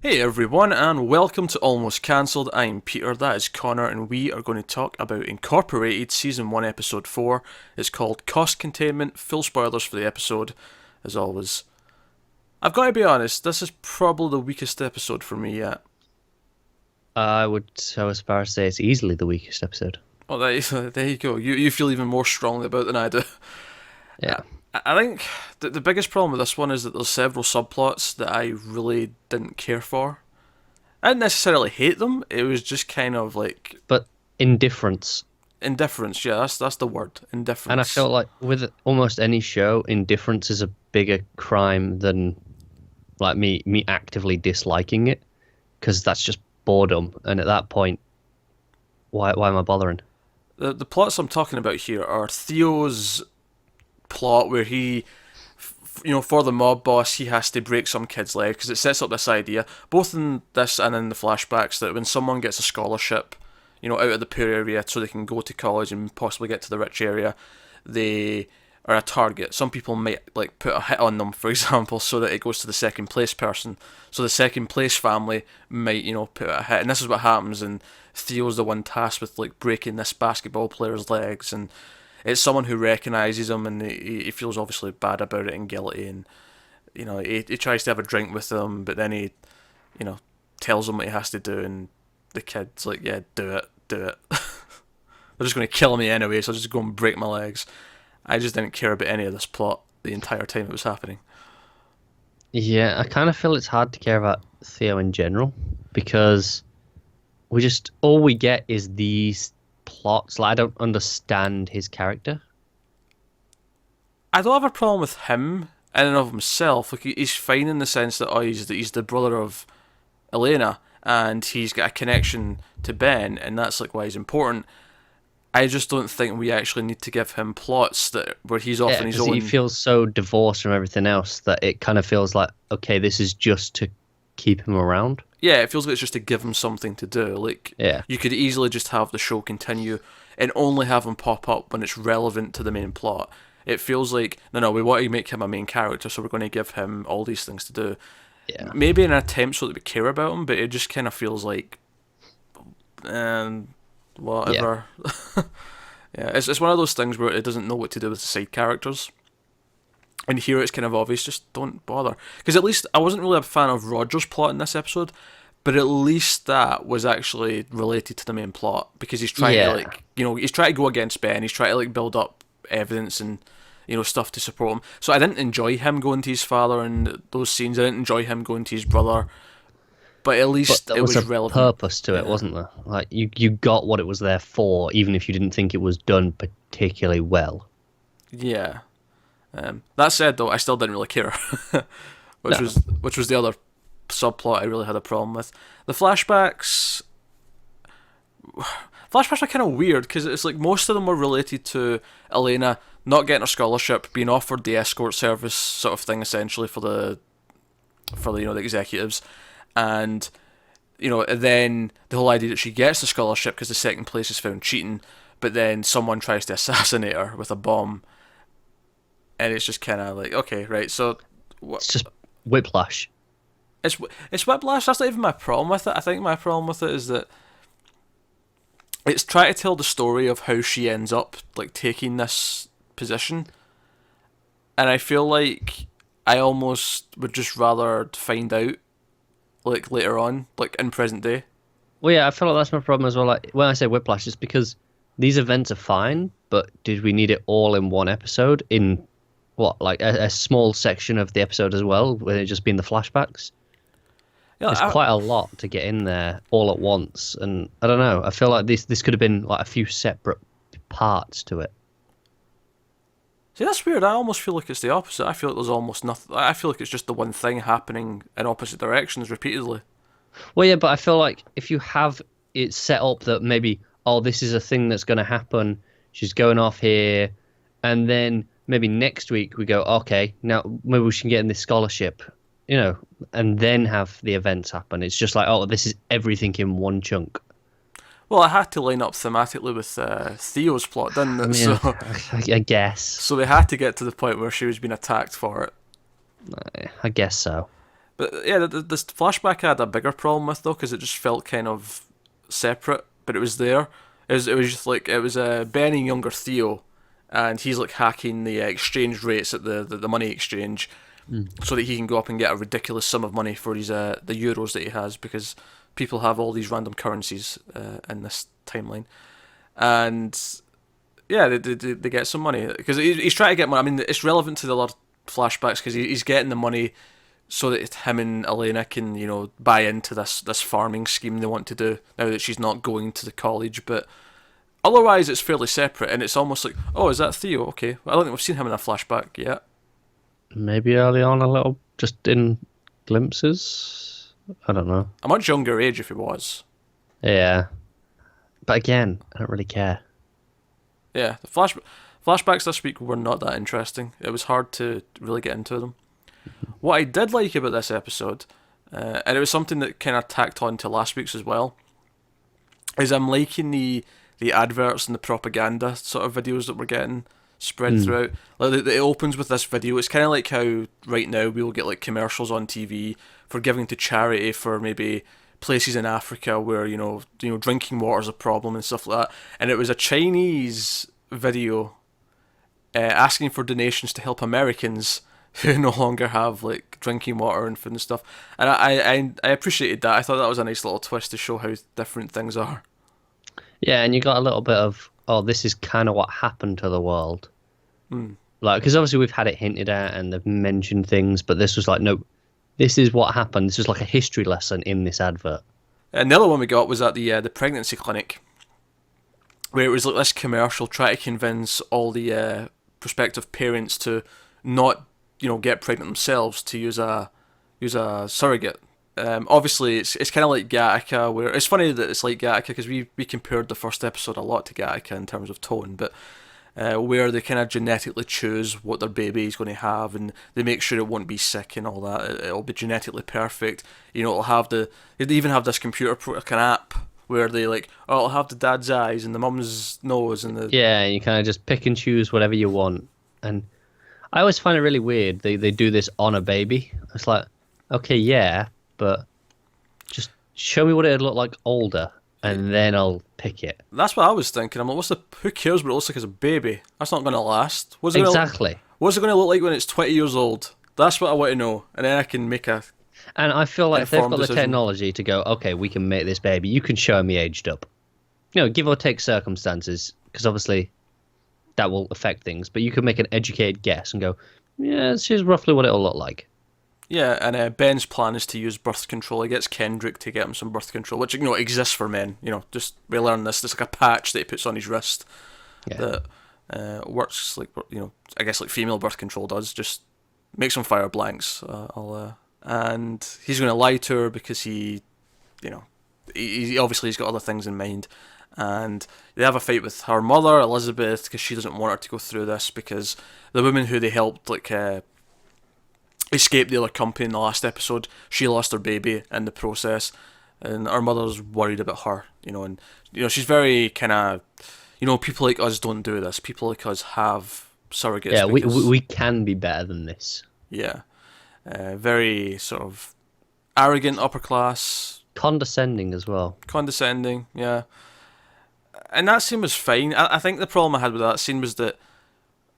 Hey everyone, and welcome to Almost Cancelled. I'm Peter, that is Connor, and we are going to talk about Incorporated Season 1, Episode 4. It's called Cost Containment. Full spoilers for the episode, as always. I've got to be honest, this is probably the weakest episode for me yet. I would go as far as say it's easily the weakest episode. Well, there you go. You feel even more strongly about it than I do. Yeah. I think the biggest problem with this one is that there's several subplots that I really didn't care for. I didn't necessarily hate them, it was just kind of like But indifference. indifference. Yeah, that's the word. And I Indifference. felt like with almost any show, indifference is a bigger crime than like me actively disliking it because that's just boredom. And at that point, why am I bothering? The plots I'm talking about here are Theo's plot where for the mob boss, he has to break some kid's leg because it sets up this idea, both in this and in the flashbacks, that when someone gets a scholarship, out of the poor area so they can go to college and possibly get to the rich area, they are a target. Some people might like put a hit on them, for example, so that it goes to the second place person. So the second place family might, put a hit, and this is what happens. And Theo's the one tasked with like breaking this basketball player's legs, and it's someone who recognises him, and he feels obviously bad about it and guilty, and he tries to have a drink with them, but then he you know tells him what he has to do, and the kid's like, yeah, do it, do it. They're just going to kill me anyway, so I'll just go and break my legs. I just didn't care about any of this plot the entire time it was happening. Yeah, I kind of feel it's hard to care about Theo in general because we just all we get is these plots. Like I don't understand his character. I don't have a problem with him in and of himself. Like, he's fine in the sense that he's the brother of Elena, and he's got a connection to Ben, and that's like why he's important. I just don't think we actually need to give him plots that where he's off Yeah, on his because he own. feels so divorced from everything else that it kind of feels like, okay, this is just to keep him around. Yeah, it feels like it's just to give him something to do. Like, Yeah. you could easily just have the show continue and only have him pop up when it's relevant to the main plot. It feels like, no, we want to make him a main character, so we're going to give him all these things to do. Yeah. Maybe in an attempt so that we care about him, but it just kind of feels like, um, Yeah. whatever. Yeah, it's one of those things where it doesn't know what to do with the side characters. And here it's kind of obvious, just don't bother. Because at least I wasn't really a fan of Roger's plot in this episode, but at least that was actually related to the main plot. Because he's trying to, Yeah. like, he's trying to go against Ben, he's trying to, like, build up evidence and, stuff to support him. So I didn't enjoy him going to his father in those scenes, I didn't enjoy him going to his brother, but at But least there it was was a relevant. purpose to it, Yeah. wasn't there? Like you got what it was there for, even if you didn't think it was done particularly well. Yeah. That said, though, I still didn't really care, which No. was the other subplot I really had a problem with. The flashbacks are kind of weird because it's like most of them were related to Elena not getting her scholarship, being offered the escort service sort of thing, essentially for the the executives, and then the whole idea that she gets the scholarship because the second place is found cheating, but then someone tries to assassinate her with a bomb, and it's just kind of like, okay, right, so what? It's just whiplash. It's it's whiplash. That's not even my problem with it. I think my problem with it is that it's trying to tell the story of how she ends up like taking this position, and I feel like I almost would just rather find out like later on, like in present day. Well, yeah, I feel like that's my problem as well. Like when I say whiplash, it's because these events are fine, but did we need it all in one episode? In what, like a small section of the episode as well, with it just being the flashbacks? Yeah, There's quite a lot to get in there all at once, and I don't know. I feel like this could have been like a few separate parts to it. see, that's weird. I almost feel like it's the opposite. I feel like there's almost nothing. I feel like it's just the one thing happening in opposite directions repeatedly. Well, yeah, but I feel like if you have it set up that maybe, oh, this is a thing that's going to happen, she's going off here, and then maybe next week we go, okay, now maybe we should get in this scholarship, and then have the events happen. It's just like, oh, this is everything in one chunk. Well, I had to line up thematically with Theo's plot, didn't I it? mean, So, I guess, so they had to get to the point where she was being attacked for it. I guess so. But yeah, this flashback I had a bigger problem with though, because it just felt kind of separate, but it was there. It was just like it was Ben and younger Theo, and he's like hacking the exchange rates at the money exchange, so that he can go up and get a ridiculous sum of money for his the euros that he has, because people have all these random currencies in this timeline, and yeah, they get some money because he's trying to get money. I mean, it's relevant to the other flashbacks because he's getting the money so that him and Elena can, buy into this farming scheme they want to do now that she's not going to the college. But otherwise, it's fairly separate, and it's almost like, oh, is that Theo? Okay, well, I don't think we've seen him in a flashback yet. Maybe early on a little, just in glimpses. I don't know. A much younger age if he was. Yeah, but again, I don't really care. Yeah, the flashbacks this week were not that interesting. It was hard to really get into them. What I did like about this episode, and it was something that kind of tacked on to last week's as well, is I'm liking the adverts and the propaganda sort of videos that we're getting spread throughout. Like it opens with this video. It's kind of like how right now we'll get like commercials on TV for giving to charity for maybe places in Africa where drinking water is a problem and stuff like that. And it was a Chinese video asking for donations to help Americans who no longer have like drinking water and food and stuff. And I appreciated that. I thought that was a nice little twist to show how different things are. Yeah, and you got a little bit of, oh, this is kind of what happened to the world. Like, because obviously we've had it hinted at and they've mentioned things, but this was like, no, this is what happened. This was like a history lesson in this advert. And the other one we got was at the pregnancy clinic, where it was like this commercial trying to convince all the prospective parents to not get pregnant themselves, to use a surrogate. Obviously, it's kind of like Gattaca, where it's funny that it's like Gattaca because we compared the first episode a lot to Gattaca in terms of tone, but where they kind of genetically choose what their baby is going to have, and they make sure it won't be sick and all that. It'll be genetically perfect. It'll have they even have this computer like an app where they like, oh, it'll have the dad's eyes and the mum's nose and the Yeah, you kind of just pick and choose whatever you want. And I always find it really weird. They do this on a baby. It's like, okay, yeah, but just show me what it'd look like older, and then I'll pick it. That's what I was thinking. I'm like, who cares what it looks like as a baby? That's not going to last. What's it Exactly. What's it going to look like when it's 20 years old? That's what I want to know, and then I can make a. And I feel like if they've got decision. the technology to go, okay, we can make this baby. You can show me aged up, give or take circumstances, because obviously that will affect things. But you can make an educated guess and go, yeah, this is roughly what it'll look like. Yeah, and Ben's plan is to use birth control. He gets Kendrick to get him some birth control, which exists for men. Just we learn this. There's like a patch that he puts on his wrist that works like I guess like female birth control does. Just makes him fire blanks. And he's going to lie to her because he obviously he's got other things in mind. And they have a fight with her mother, Elizabeth, because she doesn't want her to go through this, because the woman who they helped escape the other company in the last episode, she lost her baby in the process, and her mother's worried about her, and she's very kind of, people like us don't do this. People like us have surrogates. Yeah, because, we can be better than this. Yeah, very sort of arrogant, upper class, condescending as well. Condescending, yeah. And that scene was fine. I think the problem I had with that scene was that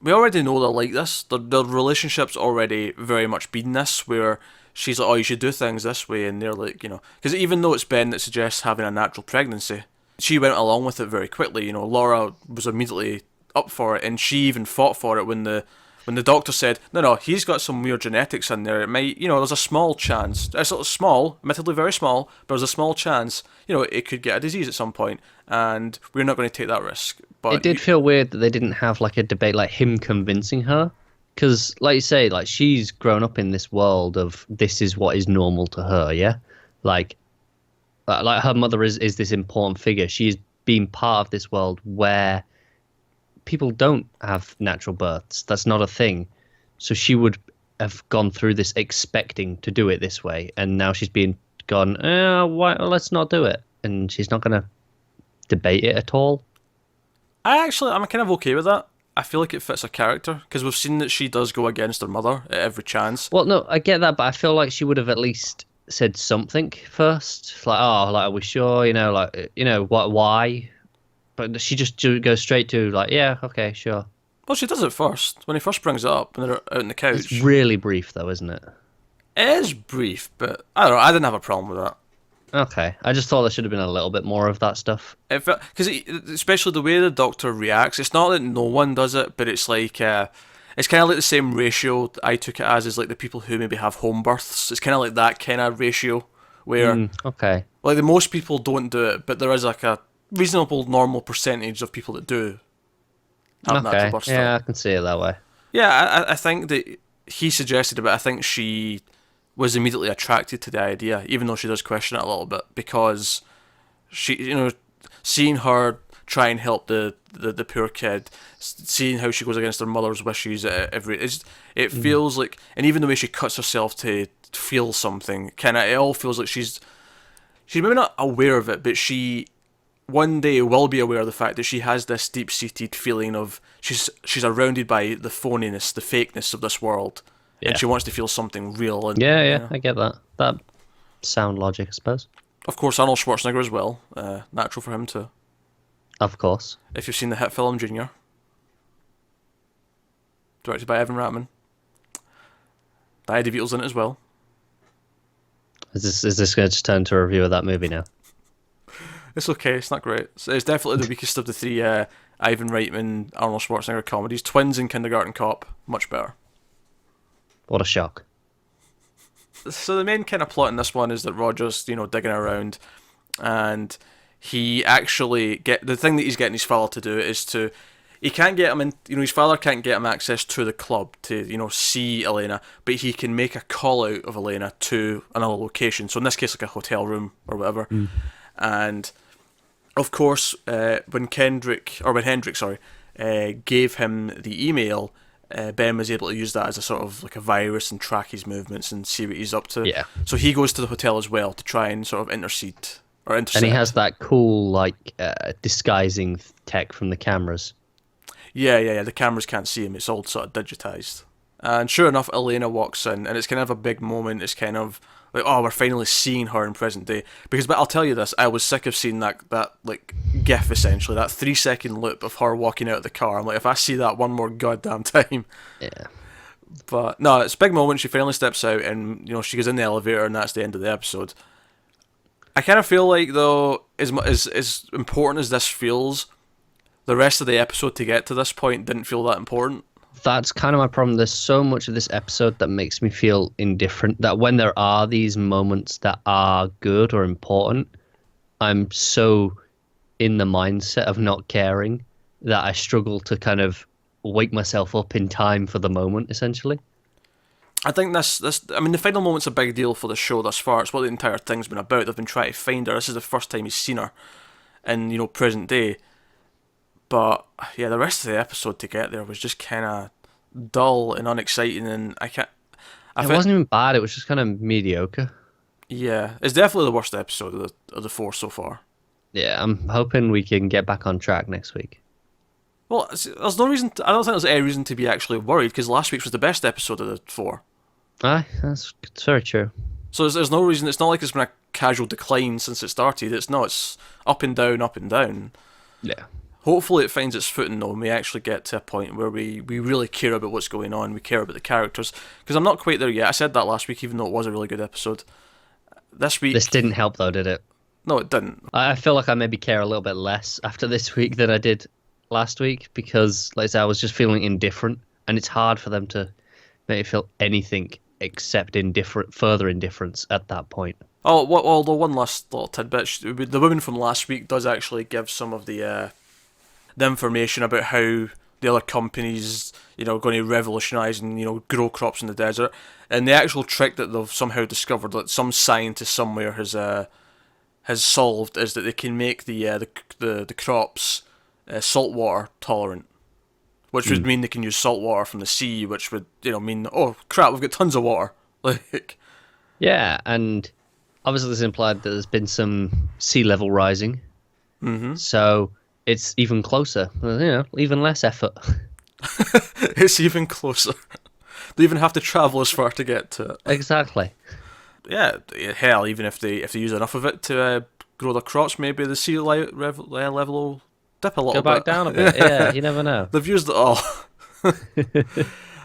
we already know they're like this. Their relationship's already very much been this, where she's like, oh, you should do things this way, and they're like, because even though it's Ben that suggests having a natural pregnancy, she went along with it very quickly. Laura was immediately up for it, and she even fought for it when the doctor said, no, he's got some weird genetics in there. It might, there's a small chance. It's small, admittedly very small, but there's a small chance, it could get a disease at some point, and we're not going to take that risk. But it did feel weird that they didn't have like a debate, like him convincing her, because like you say, like she's grown up in this world of this is what is normal to her, yeah, like her mother is this important figure. She's been part of this world where people don't have natural births. That's not a thing. So she would have gone through this expecting to do it this way, and now she's been gone, why, let's not do it, and she's not going to debate it at all. I'm kind of okay with that. I feel like it fits her character because we've seen that she does go against her mother at every chance. Well, no, I get that, but I feel like she would have at least said something first. Like, oh, like, are we sure? What, why? But she just goes straight to, like, yeah, okay, sure. Well, she does it first when he first brings it up when they're out on the It's couch. really brief, though, isn't it? It is brief, but I don't know. I didn't have a problem with that. Okay, I just thought there should have been a little bit more of that stuff. Because especially the way the Doctor reacts, it's not that no one does it, but it's like it's kind of like the same ratio I took it as like the people who maybe have home births. It's kind of like that kind of ratio where Okay. like the most people don't do it, but there is like a reasonable normal percentage of people that do have natural birth. Yeah, I can see it that way. Yeah, I think that he suggested it, but I think she was immediately attracted to the idea, even though she does question it a little bit, because she, seeing her try and help the poor kid, seeing how she goes against her mother's wishes it feels like, and even the way she cuts herself to feel something, it all feels like she's maybe not aware of it, but she one day will be aware of the fact that she has this deep-seated feeling of she's surrounded by the phoniness, the fakeness of this world, and she wants to feel something real. And Yeah, I get that. That sound logic, I suppose. of course, Arnold Schwarzenegger as well. Natural for him too. Of course. If you've seen the hit film Junior, directed by Evan Ratman, Danny DeVito's in it as well. Is this going to just turn to a review of that movie now? It's okay. It's not great. It's definitely the weakest of the three Ivan Reitman, Arnold Schwarzenegger comedies. Twins and Kindergarten Cop, much better. What a shock. So the main kind of plot in this one is that Roger's, digging around, and he actually the thing that he's getting his father to do is he can't get him in, his father can't get him access to the club to, see Elena, but he can make a call out of Elena to another location. So in this case, like a hotel room or whatever. And of course, when Hendrik gave him the email, Ben was able to use that as a sort of like a virus and track his movements and see what he's up to. Yeah. So he goes to the hotel as well to try and sort of intercept. And he has that cool, disguising tech from the cameras. Yeah. The cameras can't see him. It's all sort of digitized. And sure enough, Elena walks in, and it's kind of a big moment. It's kind of like, oh, we're finally seeing her in present day. But I'll tell you this, I was sick of seeing that like GIF essentially, that 3-second loop of her walking out of the car. I'm like, if I see that one more goddamn time. Yeah. But no, it's a big moment. She finally steps out, and she goes in the elevator, and that's the end of the episode. I kind of feel like, though, as important as this feels, the rest of the episode to get to this point didn't feel that important. That's kind of my problem. There's so much of this episode that makes me feel indifferent, that when there are these moments that are good or important, I'm so in the mindset of not caring that I struggle to kind of wake myself up in time for the moment, essentially. I think the final moment's a big deal for the show thus far. It's what the entire thing's been about. They've been trying to find her. This is the first time he's seen her in, present day. But, yeah, the rest of the episode to get there was just kind of dull and unexciting, and it wasn't even bad, it was just kind of mediocre. Yeah, it's definitely the worst episode of the four so far. Yeah, I'm hoping we can get back on track next week. Well, there's no reason. I don't think there's any reason to be actually worried, because last week's was the best episode of the four. Aye, that's very true. So there's no reason. It's not like it's been a casual decline since it started. It's up and down, up and down. Yeah. Hopefully it finds its footing though, and we actually get to a point where we really care about what's going on. We care about the characters, because I'm not quite there yet. I said that last week, even though it was a really good episode. This week, this didn't help though, did it? No, it didn't. I feel like I maybe care a little bit less after this week than I did last week, because, like I said, I was just feeling indifferent, and it's hard for them to make me feel anything except further indifference at that point. Oh, although one last little tidbit, the woman from last week does actually give some of the information about how the other companies, going to revolutionise and, grow crops in the desert. And the actual trick that they've somehow discovered, that some scientist somewhere has solved, is that they can make the crops saltwater tolerant. Which would mean they can use salt water from the sea, which would, mean, oh crap, we've got tons of water. Yeah, and obviously this implied that there's been some sea level rising. Mm-hmm. So it's even closer, even less effort. It's even closer. They even have to travel as far to get to it. Exactly. Yeah, hell, even if they use enough of it to grow their crops, maybe the sea level will dip a little Go back bit. down a bit. Yeah, you never know. They've used it all.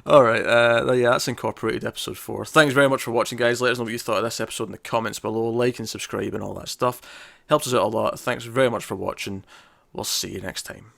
Alright, yeah, that's incorporated episode 4. Thanks very much for watching, guys. Let us know what you thought of this episode in the comments below. Like and subscribe and all that stuff. Helps us out a lot. Thanks very much for watching. We'll see you next time.